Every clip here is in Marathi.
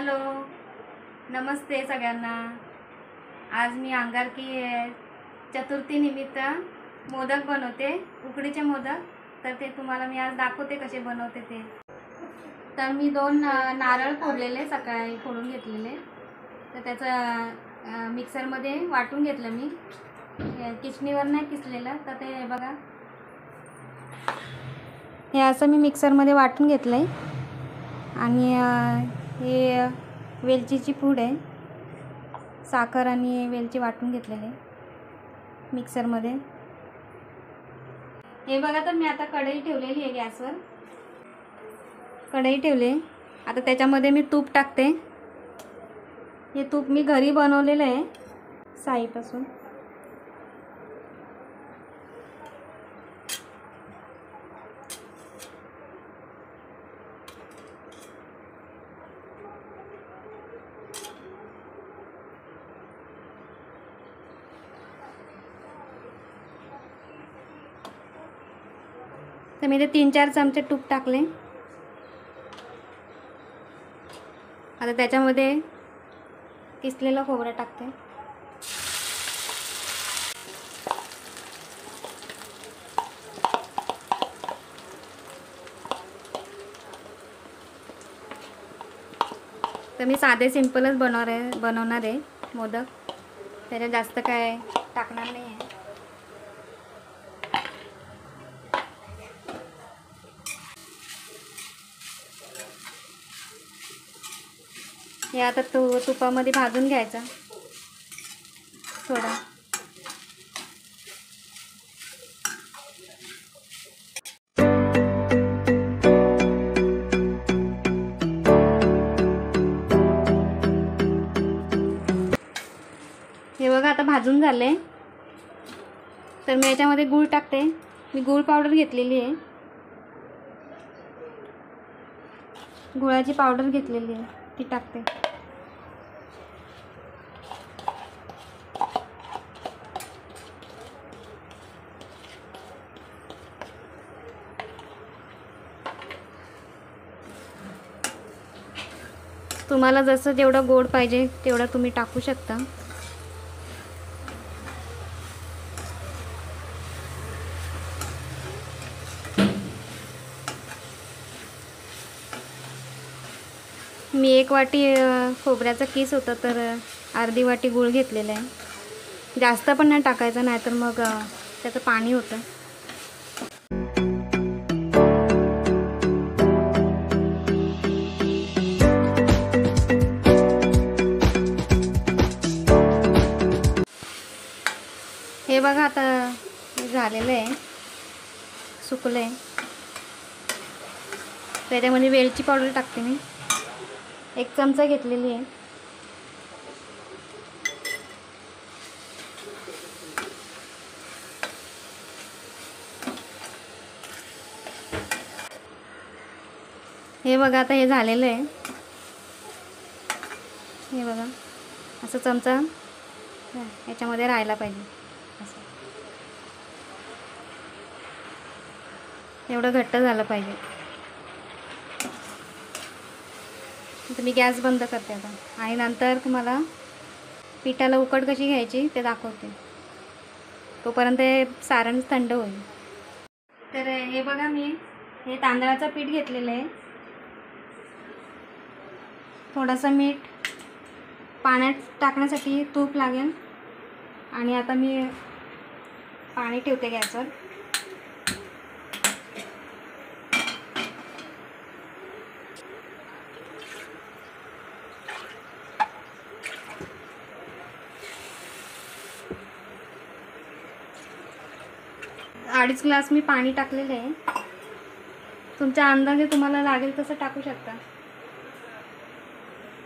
हॅलो, नमस्ते सगळ्यांना। आज मी अंगारकी चतुर्थी निमित्त मोदक बनवते, उकडीचे मोदक। तर ते तुम्हाला मी आज दाखवते कसे बनवते ते। तर मी 2 नारळ फोडलेले, सकाळी फोडून घेतलेले। तर त्याचं मिक्सरमध्ये वाटून घेतलं मी, किसणीवर नाही किसलेलं। तर ते बघा, हे असं मी मिक्सरमध्ये वाटून घेतलंय। आणि हे वेलचीची पूड आहे, साखर आणि वेलची वाटून घेतलेले मिक्सरमध्ये। हे बघा, तर मी आता कढई ठेवलेली आहे गॅसवर। कढई ठेवले, आता त्याच्यामध्ये मी तूप टाकते। हे तूप मी घरी बनवलेलं आहे साईपासून। तर मी ते 3-4 चमचे तूप टाकले। आता त्याच्यामध्ये किसलेलं खोबरं टाकते। तर मी साधे सिंपलच बनवणार आहे मोदक, त्याच्यात जास्त काय टाकणार नाही आहे। हे आता तुपामध्ये भाजून घ्यायचं थोडं। हे बघा, आता भाजून झाले। तर मी याच्यामध्ये गूळ टाकते। मी गूळ पावडर घेतलेली आहे, गुळाची पावडर घेतलेली आहे, ती टाकते। तुम्हाला जसं जेवढं गोड पाहिजे तेवढं तुम्ही टाकू शकता। मी 1 वाटी खोबऱ्याचा किस होता, तर अर्धी वाटी गूळ घेतलेला आहे। जास्त पण नाही टाकायचं, नाहीतर मग त्याचं पाणी होतं। हे बघा, आता झालेलं आहे, सुकलं आहे। त्याच्यामध्ये वेलची पावडर टाकते मी, 1 चमचा घेतलेली आहे। हे बघा, आता हे झालेलं आहे। हे बघा, असं चमचा याच्यामध्ये राहायला पाहिजे, असं एवढं घट्ट झालं पाहिजे। तर मी गॅस बंद करते आता, आणि नंतर तुम्हाला पिठाला उकड कशी घ्यायची ते दाखवते। तोपर्यंत सारण थंड होईल। तर हे बघा, मी हे तांदळाचं पीठ घेतलेलं आहे, थोडंसं मीठ, पाण्यात टाकण्यासाठी तूप लागेल। आणि आता मी पाणी ठेवते गॅसवर। अडीच ग्लास मी पाणी टाकलेलं आहे, तुमच्या अंदाजे तुम्हाला लागेल तसं टाकू शकता।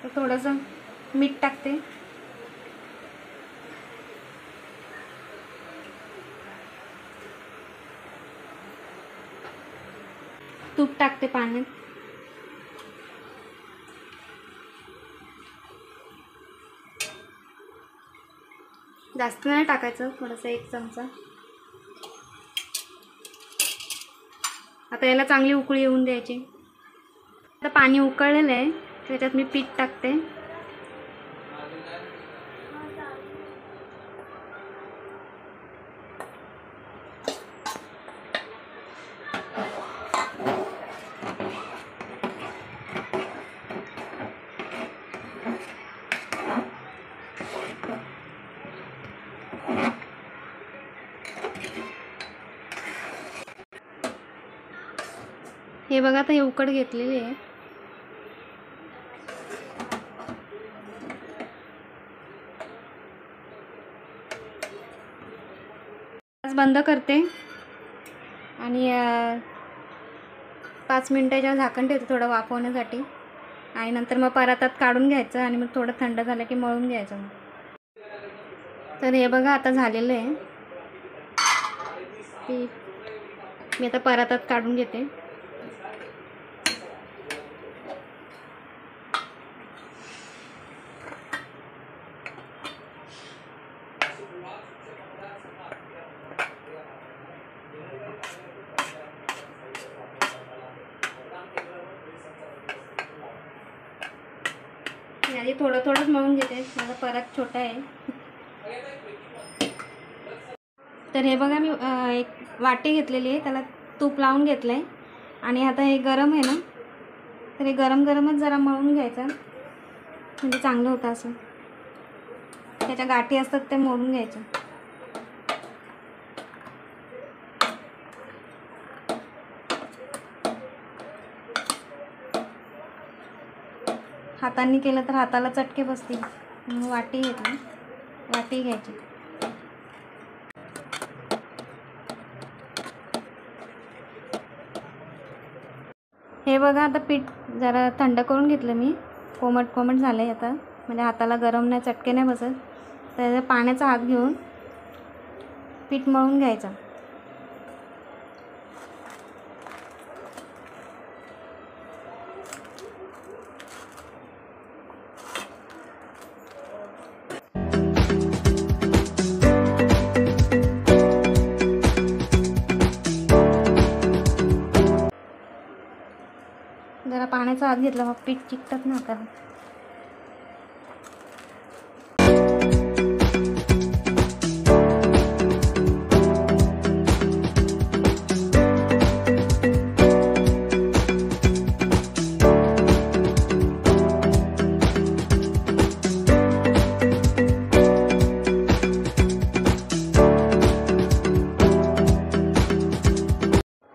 तर थोडंसं मीठ टाकते, तूप टाकते पाण्यात। जास्त नाही टाकायचं, थोडंसं 1 चमचा। आता याला चांगली उकळी येऊन द्यायची। आता पाणी उकळलेलं आहे, त्याच्यात मी पीठ टाकते. हे बघा आता हे उकड घेतलेली आहे. बंद करते आणि 5 मिनिटाच्या झाकण ठेवते थोडं वाफवण्यासाठी आणि नंतर मग परातात काढून घ्यायचं आणि मग थोडं थंड झालं की मळून घ्यायचं. तर हे बघा आता झालेलं आहे पीठ. मी आता परातात काढून घेते. आधी थोडं थोडंच मळून घेते, माझा परात छोटा आहे. तर हे बघा मी एक वाटी घेतलेली आहे, त्याला तूप लावून घेतलं आहे आणि आता हे गरम आहे ना, तर हे गरम गरमच जरा मळून घ्यायचं म्हणजे चांगलं होतं. असं त्याच्या गाठी असतात ते मोडून घ्यायचं. हातांनी केलं तर हाताला चटके बसतील. वाटी घेतली, वाटी घ्यायची. हे बघा आता पीठ जरा थंड करून घेतलं मी. कोमट कोमट झालं आहे आता, म्हणजे हाताला गरम नाही, चटके नाही बसत. तर पाण्याचा हात घेऊन पीठ मळून घ्यायचं. जरा पाण्याचा हात घेतला मग पीठ चिकटत नाही हाताला.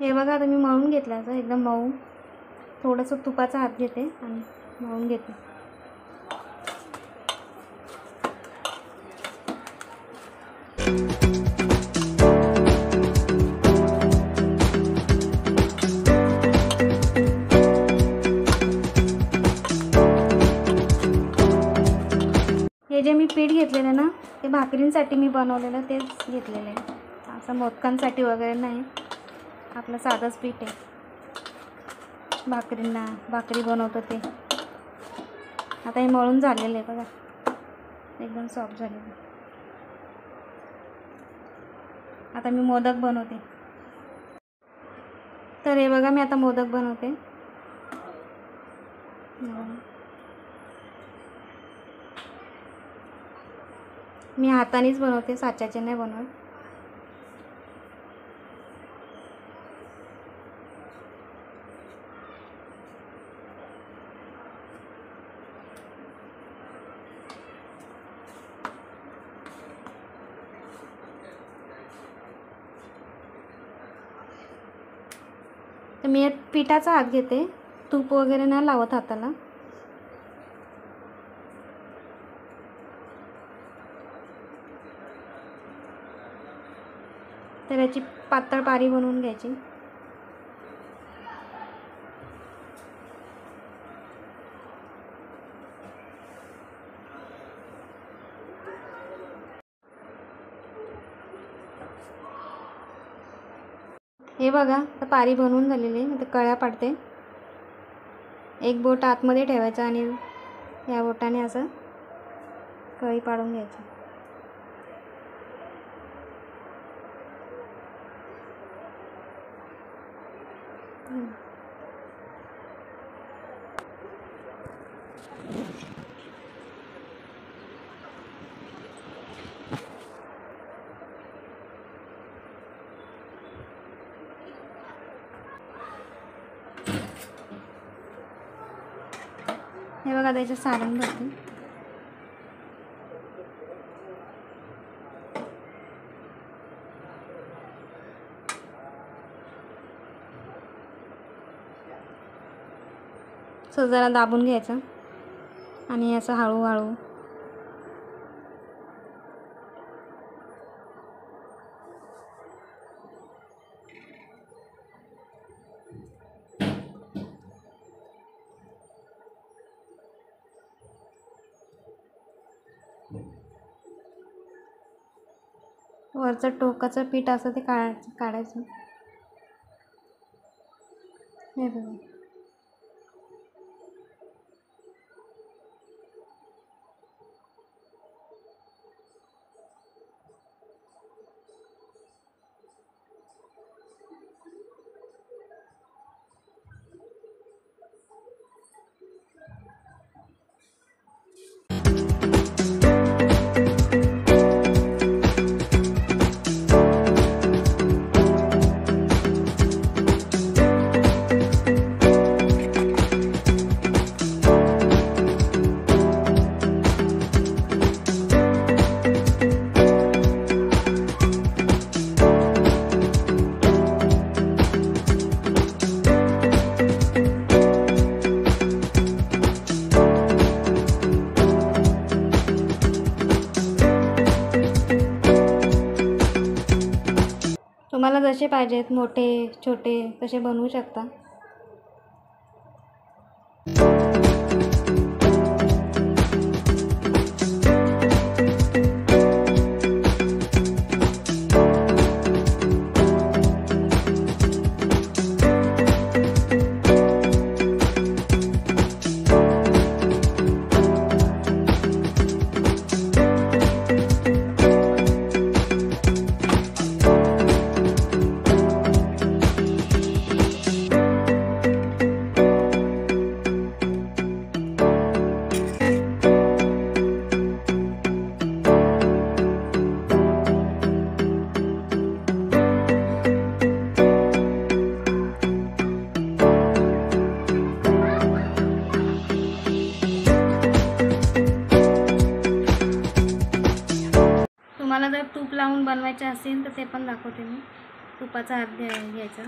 हे बघा आता मी मळून घेतलं असं एकदम मऊ. थोडंसं तुपाचा हात घेते आणि मळून घेते. हे जे मी पीठ घेतलेलं ना, ते भाकरींसाठी मी बनवलेलं तेच घेतलेलं आहे. असं मोदकांसाठी वगैरे नाही, आपलं साधंच पीठ आहे. भाकरींना भाकरी बनवतो ते. आता हे मळून झालेलं आहे बघा, एकदम सॉफ्ट झालेलं. आता मी मोदक बनवते. तर हे बघा मी आता मोदक बनवते. मी हातानेच बनवते, साच्याचे नाही बनवत. तर मी पिठाचा हात घेते, तूप वगैरे नाही लावत हाताला. तर याची पातळ पारी बनवून घ्यायची. हे बघा आता पारी बनवून झालेली आहे. आता कळ्या पाडते. एक बोट आतमध्ये ठेवायचं आणि या बोटाने असं कळी पाडून घ्यायची. हे बघा त्याचं सारण भरते. सो जरा दाबून घ्यायचं आणि असं हळूहळू वरचं टोकाचं पीठ असं ते काढायचं. हे बघा. तुम्हाला जसे पाहिजेत मोठे छोटे तसे बनवू शकता. तुम्हाला जर तूप लावून बनवायचे असेल तर ते पण दाखवते मी. तुपाचा हात घ्यायचा,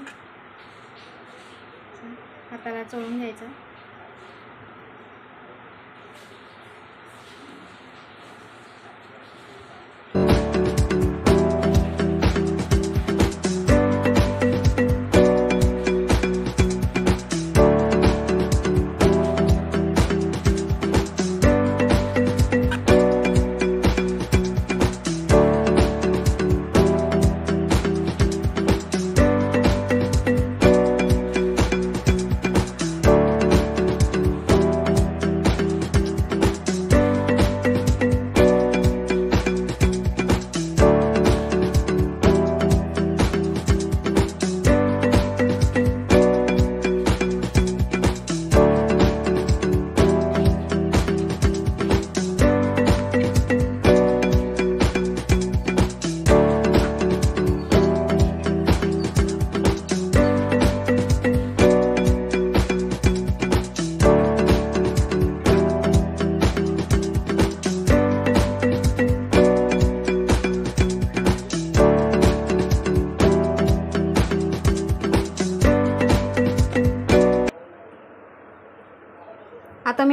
हाताला चोळून घ्यायचा.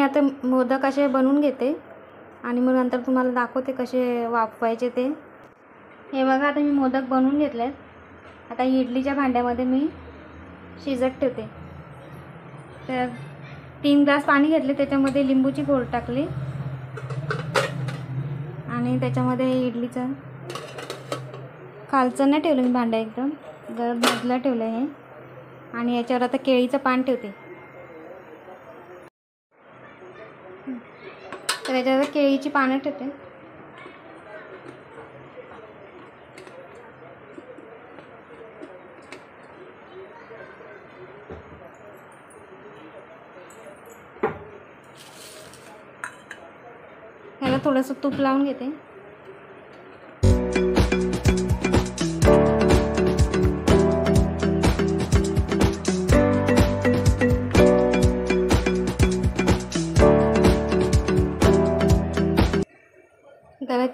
आता मोदक असे बनवून घेते आणि मग नंतर तुम्हाला दाखवते कसे वाफवायचे ते. हे बघा, आता मी मोदक बनवून घेतले. आता इडलीच्या भांड्यामध्ये मी शिजत ठेवते. तर 3 ग्लास पाणी घेतले, त्याच्यामध्ये लिंबूची फोड टाकली आणि त्याच्यामध्ये इडलीचं खालचं नाही ठेवलं मी भांडं, एकदम जरा बाजूला ठेवलं हे. आणि याच्यावर आता केळीचं पान ठेवते. तर याच्यावर केळीची पानं ठेवते. ह्याला थोडंसं तूप लावून घेते.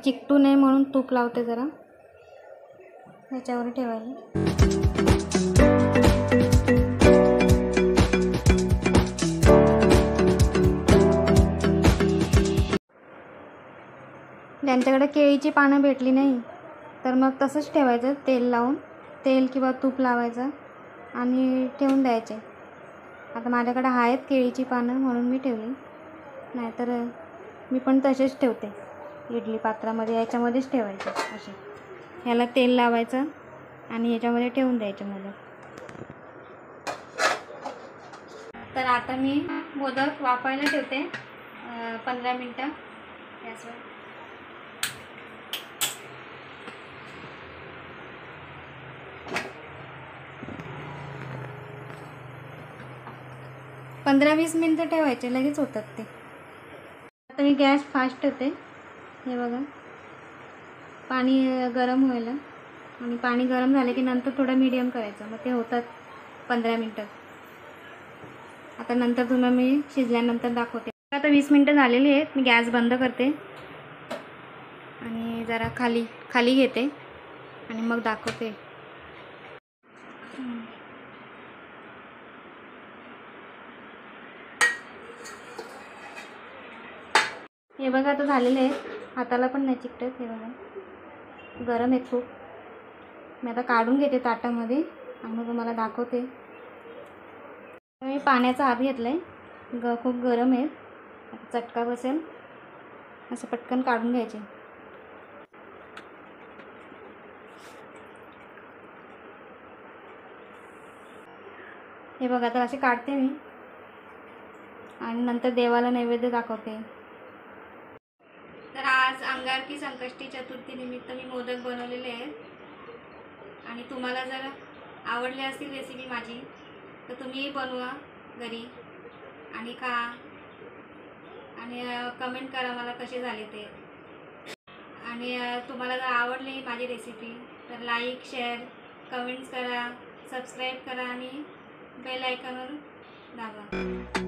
चिकटू नये म्हणून तूप लावते जरा ह्याच्यावर ठेवायला. ज्यांच्याकडे केळीची पानं भेटली नाही तर मग तसंच ठेवायचं, तेल लावून, तेल किंवा तूप लावायचं आणि ठेवून द्यायचे. आता माझ्याकडे आहेत केळीची पानं म्हणून मी ठेवली, नाहीतर मी पण तसेच ठेवते इडली पात्रामध्ये, याच्यामध्येच ठेवायचे असे. ह्याला तेल लावायचं आणि याच्यामध्ये ठेवून द्यायचे मोदक. तर आता मी मोदक वाफायला ठेवते 15 मिनटं गॅसवर. पंधरा 20 मिनटं ठेवायचे, लगेच होतात ते. आता मी गॅस फास्ट ठेवते. हे बघा, पाणी गरम व्हायला, आणि पाणी गरम झाले की नंतर थोडं मीडियम करायचं, मग ते होतात 15 मिनटात. आता नंतर तुम्हाला मी शिजल्यानंतर दाखवते. आता 20 मिनटं झालेली आहेत. मी गॅस बंद करते आणि जरा खाली घेते आणि मग दाखवते. हे बघा आता झालेले आहेत, हाताला पण नाही चिकटत. हे बघा, गरम आहेत खूप. मी आता काढून घेते ताटामध्ये आणि मग तुम्हाला दाखवते. मी पाण्याचा हात घेतला आहे, खूप गरम आहे, चटका बसेल, असं पटकन काढून घ्यायचे. हे बघा, आता असे काढते मी आणि नंतर देवाला नैवेद्य दाखवते. तर आज अंगारकी संकष्टी चतुर्थी निमित्त मी मोदक बनवलेले आहेत, आणि तुम्हाला जर आवडली असतील रेसिपी माझी तर तुम्ही बनवा घरी आणि खा, आणि कमेंट करा मला कसे झाले ते. आणि तुम्हाला जर आवडली माझी रेसिपी तर लाईक, शेअर, कमेंट्स करा, सबस्क्राईब करा आणि बेल आयकॉनवर दाबा.